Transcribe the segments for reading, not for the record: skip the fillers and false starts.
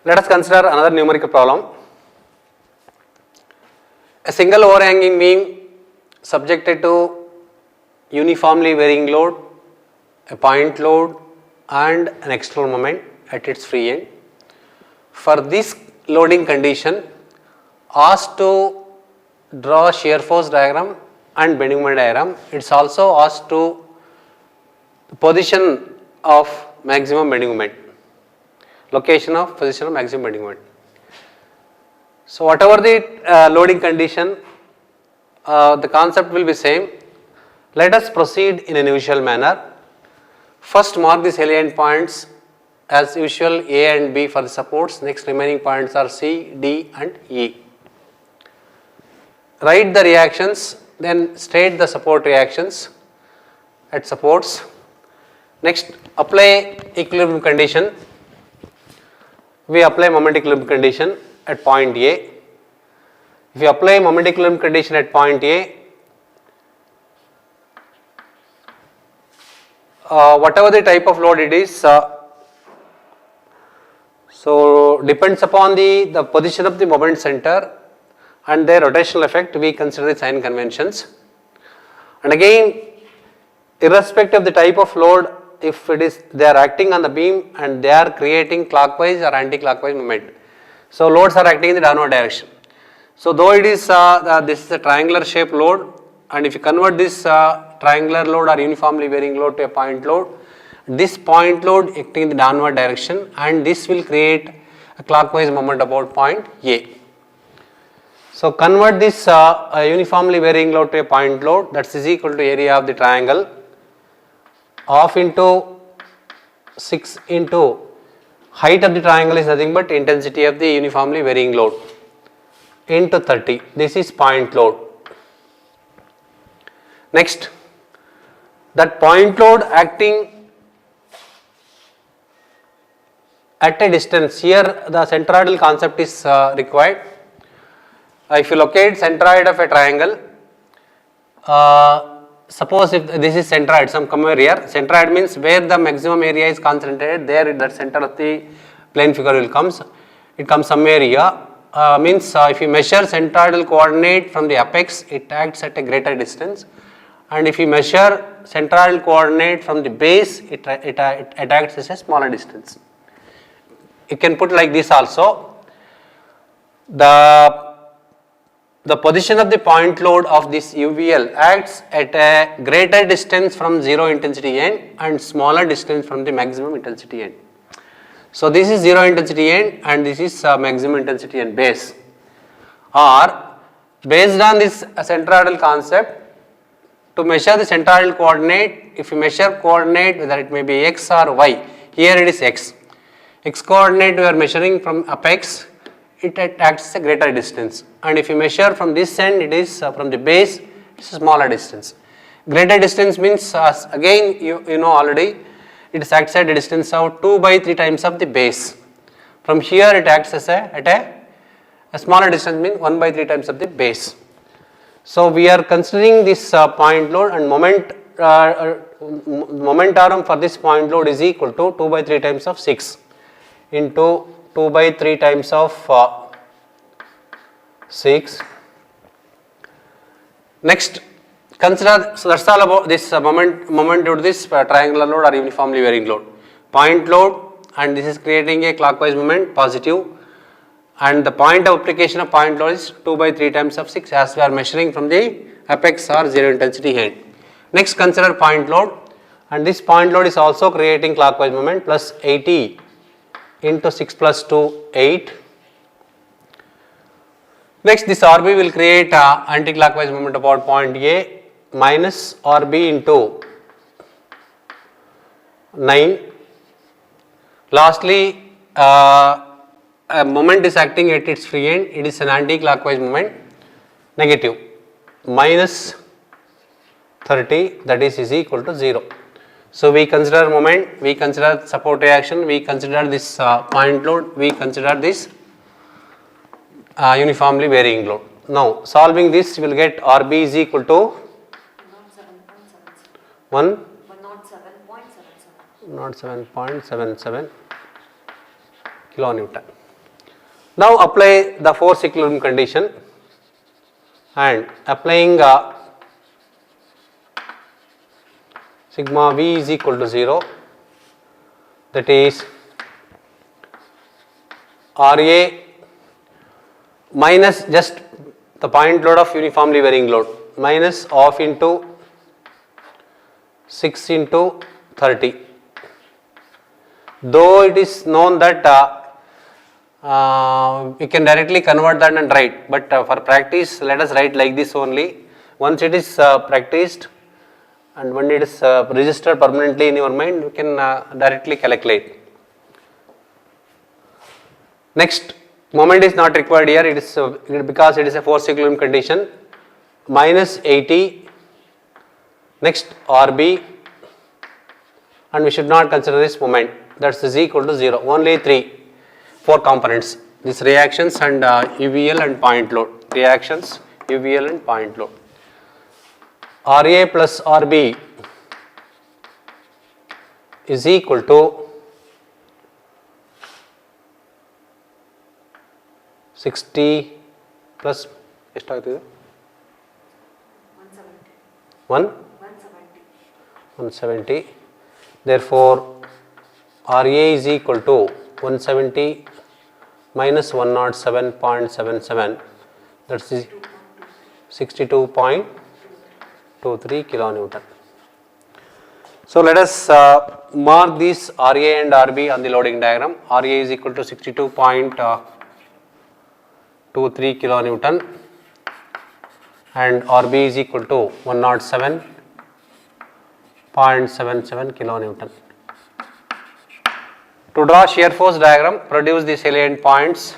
Let us consider another numerical problem. A single overhanging beam subjected to uniformly varying load, a point load and an external moment at its free end. For this loading condition, asked to draw shear force diagram and bending moment diagram. It is also asked to the position of maximum bending moment, location of position of maximum bending moment. So whatever the loading condition, the concept will be same. Let us proceed in an usual manner. First mark the salient points as usual A and B for the supports, next remaining points are C, D and E. Write the reactions, then state the support reactions at supports. Next apply equilibrium condition. We apply moment equilibrium condition at point A. If you apply moment equilibrium condition at point A, whatever the type of load it is, so depends upon the position of the moment center and their rotational effect, we consider the sign conventions. And again, irrespective of the type of load, if it is they are acting on the beam and they are creating clockwise or anti-clockwise movement. So loads are acting in the downward direction. So though it is this is a triangular shaped load, and if you convert this triangular load or uniformly varying load to a point load, this point load acting in the downward direction and this will create a clockwise moment about point A. So convert this uniformly varying load to a point load, that is equal to area of the triangle half into 6 into height of the triangle is nothing but intensity of the uniformly varying load into 30. This is point load. Next, that point load acting at a distance, here the centroidal concept is required. If you locate centroid of a triangle, suppose if this is centroid, some come over here, centroid means where the maximum area is concentrated, there the center of the plane figure will comes, it comes somewhere here, means if you measure centroidal coordinate from the apex, it acts at a greater distance, and if you measure centroidal coordinate from the base, it acts as a smaller distance. You can put like this also, the position of the point load of this UVL acts at a greater distance from zero intensity end and smaller distance from the maximum intensity end. So this is zero intensity end and this is maximum intensity end base. Or based on this centroidal concept, to measure the centroidal coordinate, if you measure coordinate whether it may be x or y, here it is x. X coordinate we are measuring from apex, it acts as a greater distance, and if you measure from this end, it is from the base, it is a smaller distance. Greater distance means again you know already, it is acts at a distance of 2 by 3 times of the base. From here it acts as at a smaller distance means 1 by 3 times of the base. So we are considering this point load, and momentum for this point load is equal to 2 by 3 times of 6 into 2 by 3 times of 6. Next, consider, so that's all about this moment due to this triangular load or uniformly varying load. Point load, and this is creating a clockwise moment, positive, and the point of application of point load is 2 by 3 times of 6 as we are measuring from the apex or zero intensity end. Next, consider point load, and this point load is also creating clockwise moment plus 80 into 6 plus 2, 8. Next, this RB will create anti-clockwise moment about point A minus RB into 9. Lastly, a moment is acting at its free end, it is an anti-clockwise moment, negative, minus 30, that is equal to 0. So we consider moment, we consider support reaction, we consider this point load, we consider this uniformly varying load. Now solving this, you will get RB is equal to 107.77 kilonewton. Now apply the force equilibrium condition, and applying sigma V is equal to 0, that is Ra minus just the point load of uniformly varying load minus half into 6 into 30. Though it is known that we can directly convert that and write, but for practice let us write like this only. Once it is practiced and when it is registered permanently in your mind, you can directly calculate. Next, moment is not required here, it is because it is a force equilibrium condition, minus 80, next RB, and we should not consider this moment, that is equal to 0, only 4 components, this reactions and UVL and point load, reactions, UVL and point load. Ra plus Rb is equal to 60 plus 170. Therefore, Ra is equal to 170 minus 107.77, that is 62.23 kilonewton. So let us mark these Ra and Rb on the loading diagram. Ra is equal to 62.23 kilonewton and Rb is equal to 107.77 kilonewton. To draw shear force diagram, produce the salient points.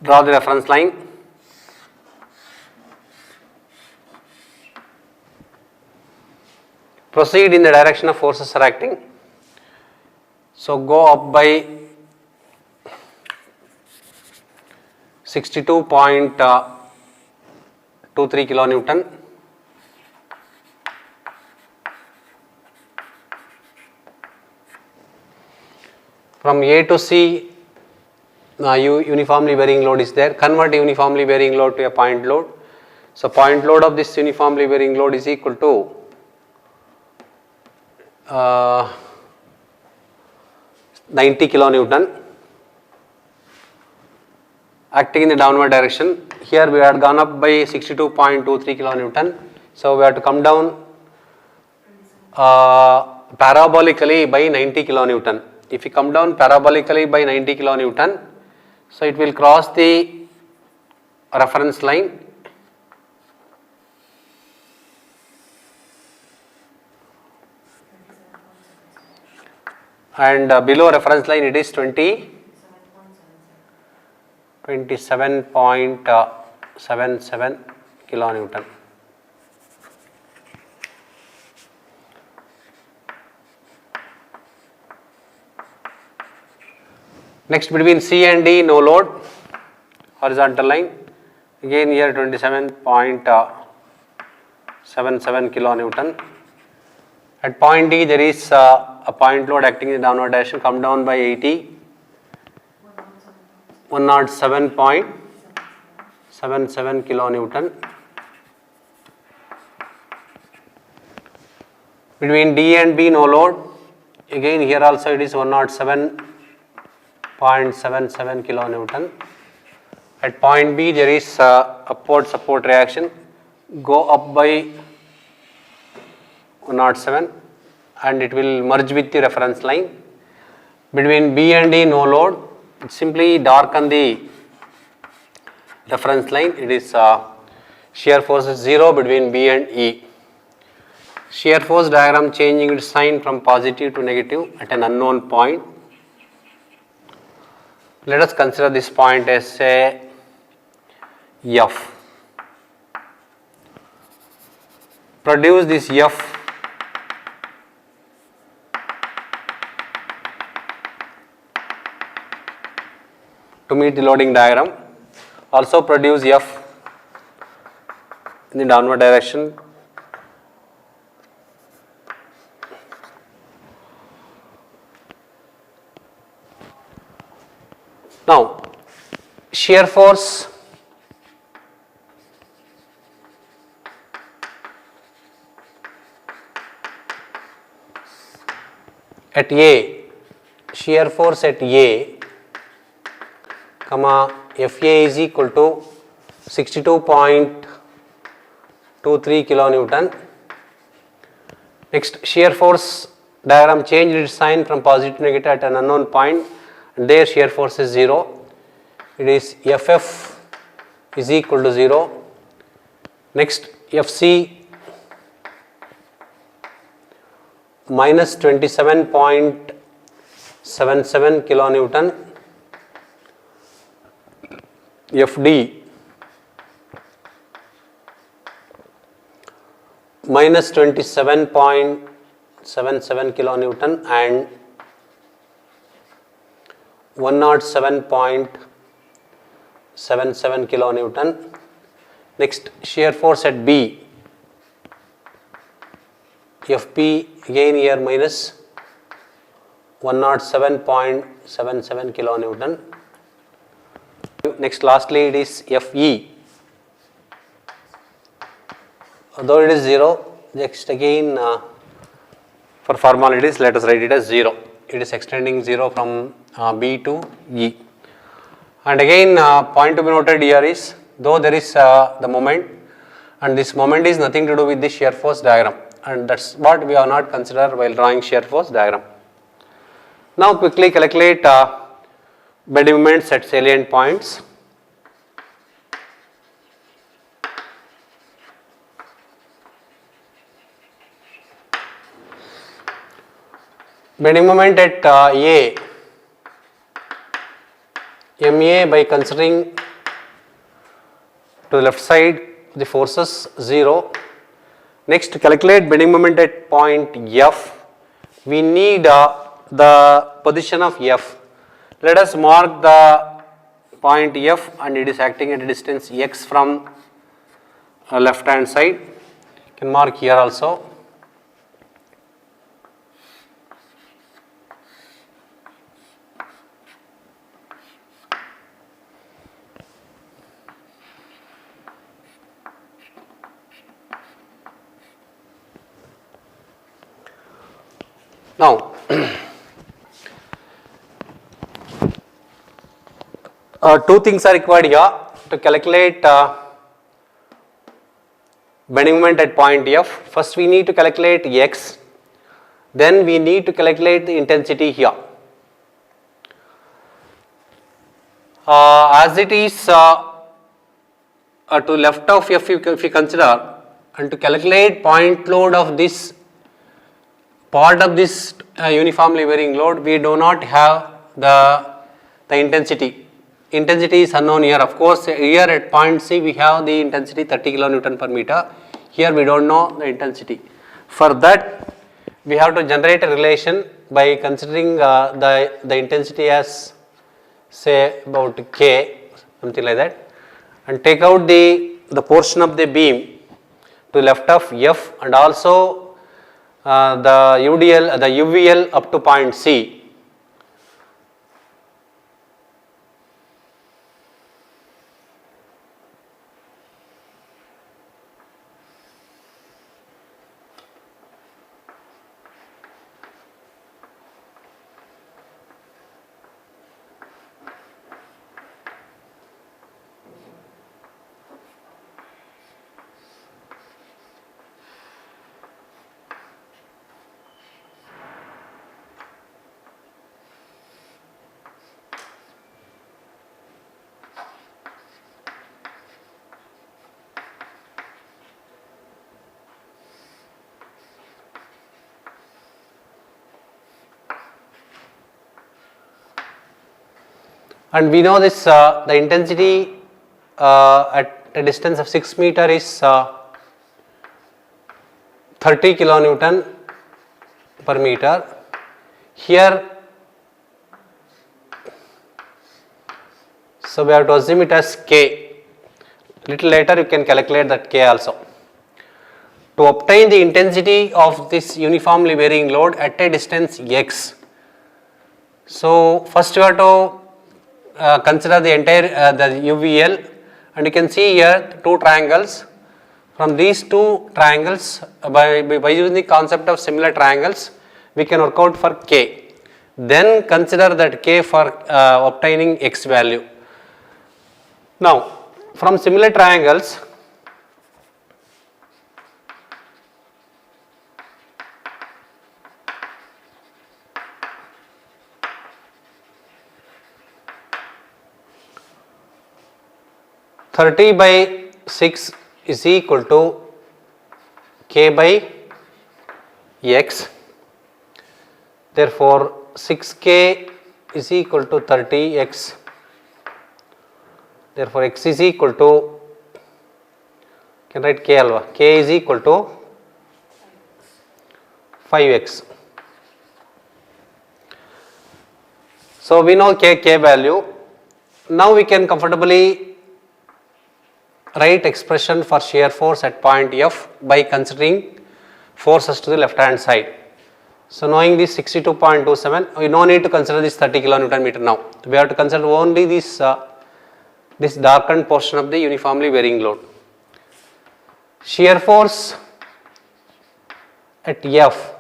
Draw the reference line. Proceed in the direction of forces are acting. So go up by 62.23 kilonewton. From A to C, uniformly varying load is there. Convert uniformly varying load to a point load. So point load of this uniformly varying load is equal to 90 kilonewton acting in the downward direction. Here we had gone up by 62.23 kilonewton. So we have to come down parabolically by 90 kilonewton. If you come down parabolically by 90 kilonewton, so it will cross the reference line and below reference line it is 27.77 kilonewton. Next, between C and D, no load, horizontal line, again here 27.77 kilonewton. At point D there is a point load acting in the downward direction, come down by 80, 107.77 kilonewton. Between D and B, no load, again here also it is 107.77 kilonewton. At point B there is upward support reaction, go up by 107 and it will merge with the reference line. Between B and D, no load, simply darken the reference line, it is shear force is 0 between B and E. Shear force diagram changing its sign from positive to negative at an unknown point. Let us consider this point as say F. Produce this F to meet the loading diagram. Also produce F in the downward direction. Now, shear force at A, shear force at A, comma FA is equal to 62.23 kilonewton. Next, shear force diagram changed its sign from positive to negative at an unknown point, and there shear force is 0. It is FF is equal to 0. Next, FC minus 27.77 kilonewton, FD minus 27.77 kilonewton and 107.77 kilonewton. Next, shear force at B, FP again here minus 107.77 kilonewton. Next, lastly it is FE. Although it is 0, next again for formalities let us write it as 0. It is extending 0 from B to E. And again point to be noted here is, though there is the moment, and this moment is nothing to do with the shear force diagram, and that is what we have not considered while drawing shear force diagram. Now quickly calculate bending moments at salient points. Bending moment at A, MA, by considering to the left side the forces 0. Next, calculate bending moment at point F. We need the position of F. Let us mark the point F, and it is acting at a distance x from left hand side. You can mark here also. Now, two things are required here to calculate bending moment at point F. First, we need to calculate x, then we need to calculate the intensity here. As it is to left of F, if you consider, and to calculate point load of this part of this uniformly varying load, we do not have the intensity. Intensity is unknown here. Of course, here at point C we have the intensity 30 kilonewton per meter. Here we don't know the intensity. For that, we have to generate a relation by considering the intensity as, say, about K, something like that, and take out the portion of the beam to left of F, and also the UDL, the UVL up to point C. And we know this the intensity at a distance of 6 meter is 30 kilonewton per meter. Here So we have to assume it as K. Little later you can calculate that K also. To obtain the intensity of this uniformly varying load at a distance x. So first you have to consider the entire the UVL, and you can see here two triangles. From these two triangles, by using the concept of similar triangles, we can work out for K. Then consider that K for obtaining x value. Now from similar triangles, (30 by 6) is equal to K by x. Therefore 6K is equal to 30x. Therefore x is equal to, you can write K alpha, K is equal to 5x. So we know K value. Now we can comfortably write expression for shear force at point F by considering forces to the left hand side. So knowing this 62.27, we no need to consider this 30 kilonewton meter now. We have to consider only this this darkened portion of the uniformly varying load. Shear force at F,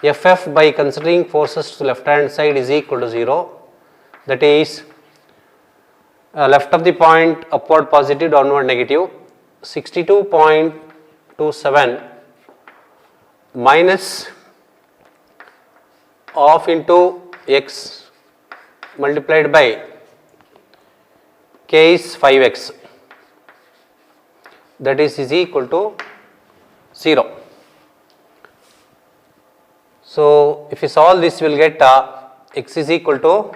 FF by considering forces to the left hand side is equal to 0. That is left of the point upward positive, downward negative. 62.27 minus half into x multiplied by K is 5x, that is equal to 0. So if you solve this, you will get x is equal to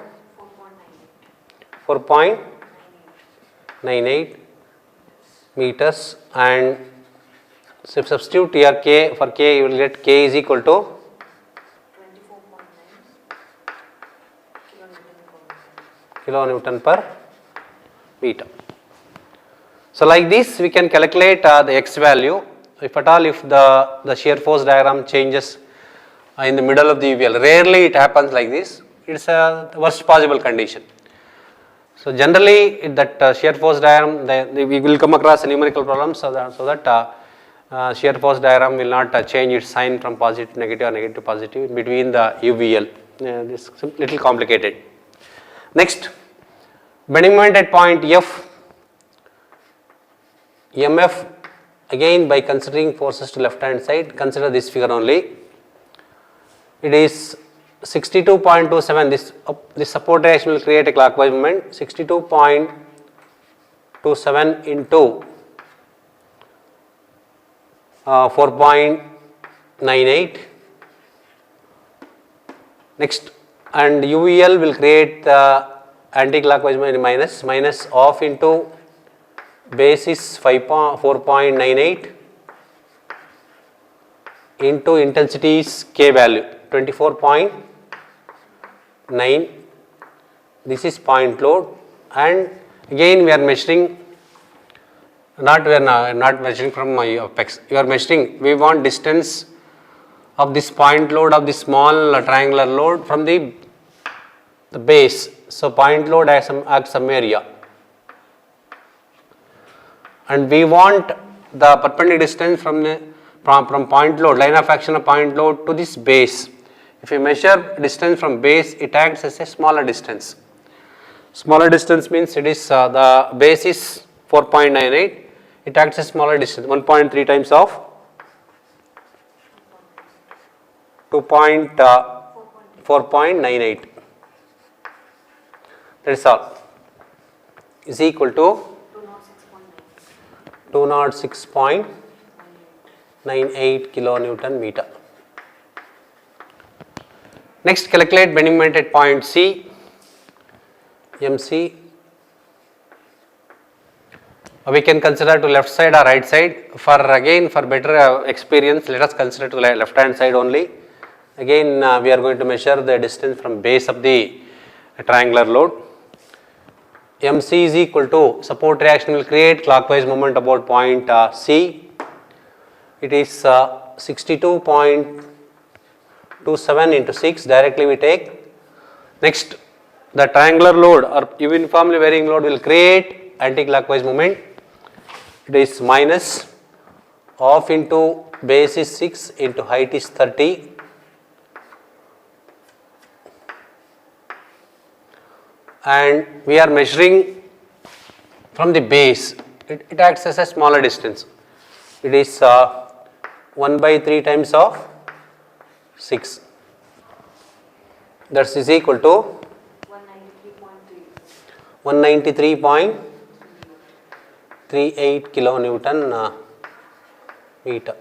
4.98 meters, and so if substitute here K, for K you will get K is equal to 24.9 kilonewton per meter. So like this we can calculate the x value. If at all, if the shear force diagram changes in the middle of the UVL, rarely it happens like this, it is a worst possible condition. So generally that shear force diagram, we will come across a numerical problem, so that shear force diagram will not change its sign from positive to negative or negative to positive in between the UVL. This is little complicated. Next, bending moment at point F, MF, again by considering forces to left hand side, consider this figure only. It is 62.27, this support reaction will create a clockwise moment. 62.27 into 4.98. Next, and UVL will create the anti-clockwise moment minus half into base is 4.98 into intensity is K value 24.9. This is point load, and again we are measuring, we are not measuring from my apex. You are measuring, we want distance of this point load of this small triangular load from the base. So point load acts some area, and we want the perpendicular distance from point load, line of action of point load to this base. If you measure distance from base, it acts as a smaller distance. Smaller distance means it is the base is 4.98, it acts as smaller distance, 1.3 times of 4.98. That is all, is equal to 206.98 kilonewton meter. Next, calculate bending moment at point C, MC. We can consider to left side or right side. For better experience, let us consider to left hand side only. Again we are going to measure the distance from base of the triangular load. MC is equal to, support reaction will create clockwise moment about point C. It is 62.27 into 6, directly we take. Next, the triangular load or uniformly varying load will create anti-clockwise moment. It is minus half into base is 6 into height is 30. And we are measuring from the base, it acts as a smaller distance. It is 1 by 3 times of 6. That is equal to 193.38 kilonewton meter.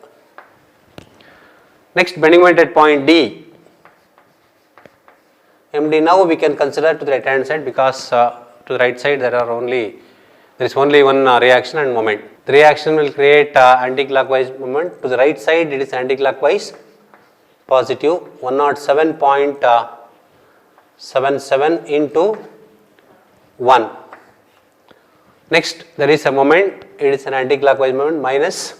Next, bending moment at point D. MD now we can consider to the right hand side, because to the right side there is only one reaction and moment. The reaction will create anti-clockwise moment. To the right side it is anti-clockwise positive 107.77 into 1. Next, there is a moment, it is an anti-clockwise moment minus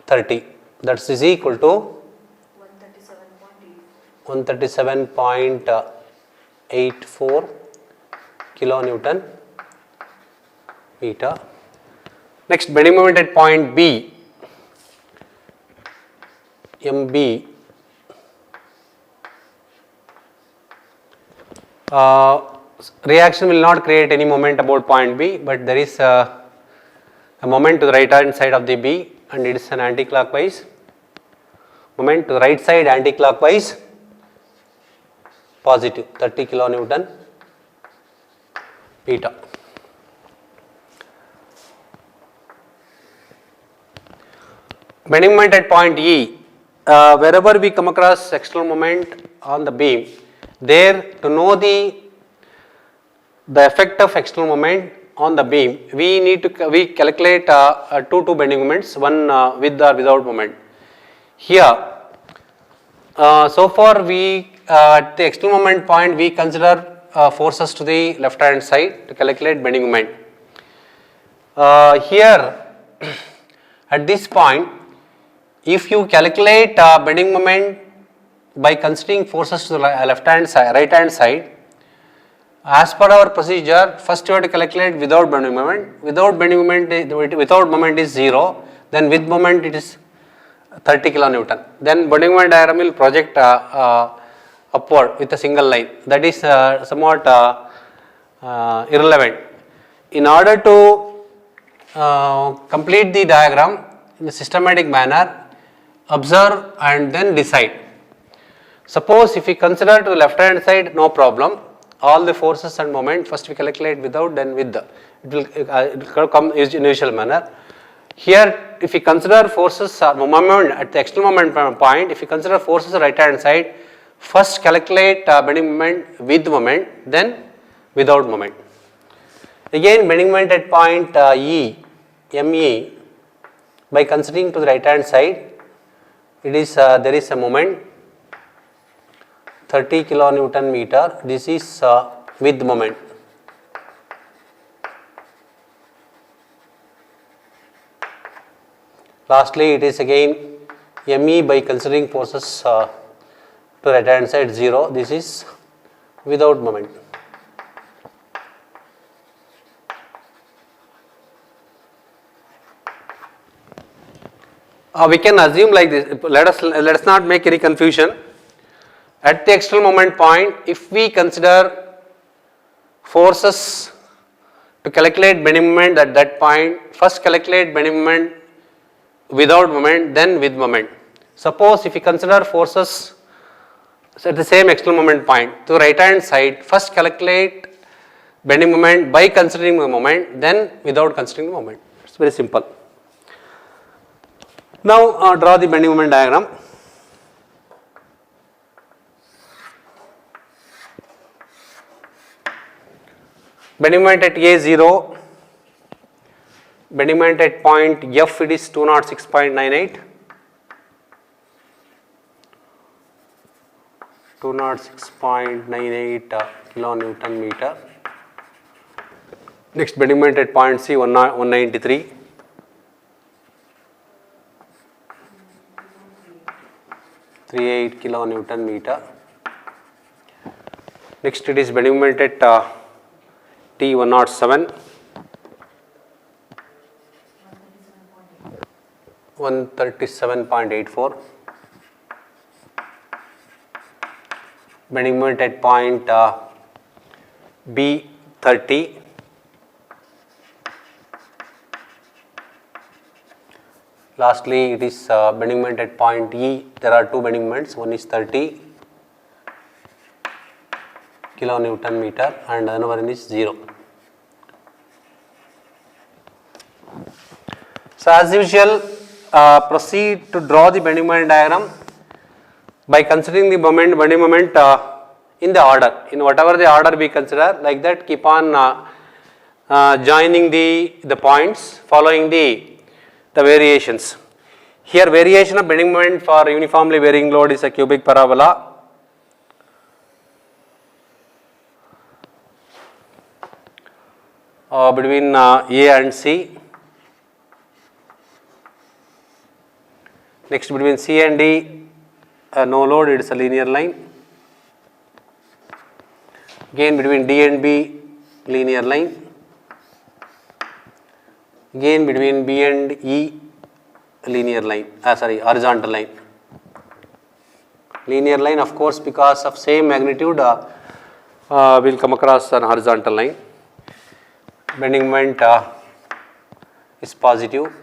30. That is equal to 137.84 kilonewton meter. Next, bending moment at point B, MB. Reaction will not create any moment about point B, but there is a moment to the right hand side of the B, and it is an anti-clockwise moment. To the right side, anti-clockwise positive 30 kilonewton meter. Bending moment at point E, wherever we come across external moment on the beam, there to know the effect of external moment on the beam, we calculate two bending moments, one with or without moment. Here, so far we at the external moment point we consider forces to the left hand side to calculate bending moment. Here at this point, if you calculate bending moment by considering forces to the left hand side, right hand side, as per our procedure, first you have to calculate without bending moment. Without bending moment, without moment is 0. Then with moment it is 30 kilonewton. Then bending moment diagram will project upward with a single line. That is somewhat irrelevant. In order to complete the diagram in a systematic manner, observe and then decide. Suppose if we consider to the left hand side, no problem. All the forces and moment, first we calculate without, then with. It will come in usual manner. Here, if we consider forces moment at the external moment point, if we consider forces right hand side, first calculate bending moment with moment, then without moment. Again, bending moment at point E, ME, by considering to the right hand side, it is there is a moment 30 kilonewton meter. This is with moment. Lastly, it is again ME by considering forces to right hand side 0. This is without moment. We can assume like this. Let us not make any confusion. At the external moment point, if we consider forces to calculate bending moment at that point, first calculate bending moment without moment, then with moment. Suppose if we consider forces at the same external moment point to the right hand side, first calculate bending moment by considering the moment, then without considering the moment. It's very simple. Now draw the bending moment diagram. Bending moment at A0, bending moment at point F, it is 206.98. 206.98 kilonewton meter. Next bending moment at point C 193. .38 kilonewton meter. Next it is bending moment at T 107. 137.84. Bending moment at point B 30. Lastly, it is bending moment at point E. There are two bending moments. One is 30 kilonewton meter and another one is 0. So, as usual, proceed to draw the bending moment diagram by considering the bending moment in the order, in whatever the order we consider. Like that, keep on joining the points following the variations. Here variation of bending moment for uniformly varying load is a cubic parabola. Between A and C. Next between C and D, no load, it is a linear line. Again between D and B, linear line. Again between B and E, linear line, horizontal line. Linear line, of course, because of same magnitude, will come across an horizontal line. Bending moment is positive.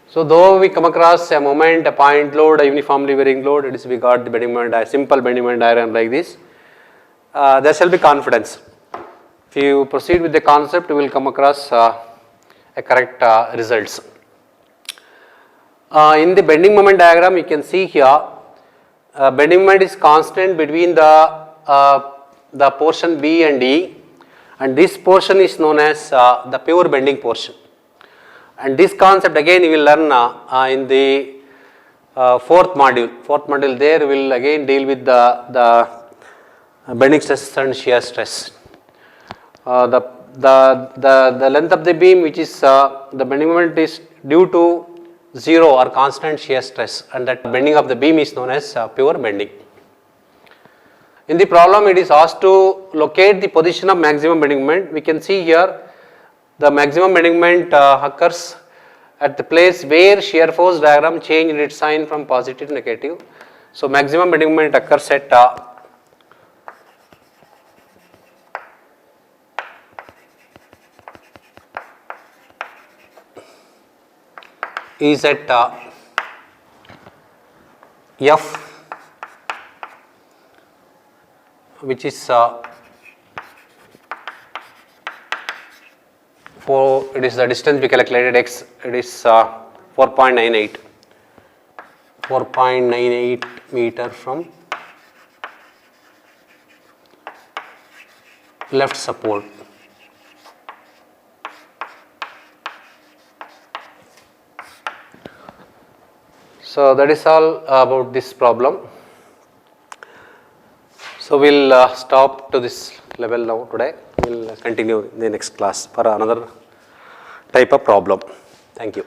So, though we come across a moment, a point load, a uniformly varying load, it is we got the bending moment, simple bending moment diagram like this. There shall be confidence. If you proceed with the concept, you will come across a correct results. In the bending moment diagram, you can see here, bending moment is constant between the portion B and E, and this portion is known as the pure bending portion. And this concept again you will learn in the fourth module. Fourth module there we will again deal with the bending stress and shear stress. The length of the beam, which is the bending moment, is due to 0 or constant shear stress, and that bending of the beam is known as pure bending. In the problem, it is asked to locate the position of maximum bending moment. We can see here the maximum bending moment occurs at the place where shear force diagram changed its sign from positive to negative. So, maximum bending moment occurs at is at F, which is it is the distance we calculated x, it is 4.98 meter from left support. So, that is all about this problem. So, we will stop to this level now today. We will continue in the next class for another type of problem. Thank you.